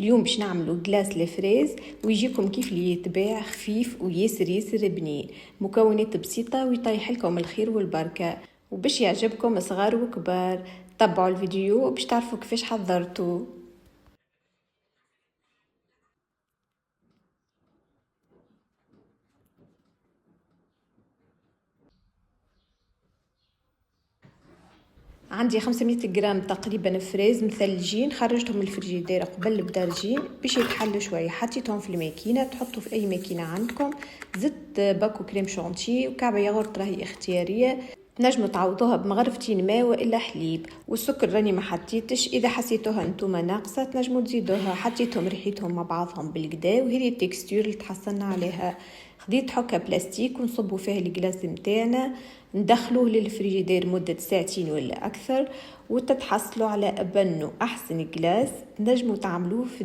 اليوم باش نعملو كلاس لفريز ويجيكم كيف اللي يتباع خفيف وياسر بنين. مكونات بسيطة ويطيح لكم الخير والبركة، وباش يعجبكم صغار وكبار. تابعوا الفيديو باش تعرفوا كيفاش حضرته. عندي 500 جرام تقريبا فريز مثلجين، خرجتهم من الفريجيدير قبل البدرجين باش يتحلوا شويه. حطيتهم في الماكينه، تحطوا في اي ماكينه عندكم. زدت باكو كريم شونتي وكعبه ياغورت راهي اختياريه، تنجموا تعوضوها بمغرفتين ماء والا حليب. والسكر راني ما حطيتش، اذا حسيتوها نتوما ناقصه تنجموا تزيدوها. حطيتهم ريحتهم مع بعضهم بالكدا، وهذه التكستور اللي تحصلنا عليها. خديت حكه بلاستيك ونصبوا فيها الكلاس نتاعنا، ندخلوه للفريجيدير مدة ساعتين ولا أكثر، وتتحصلوا على أبنو أحسن كلاس تنجموا تعملوه في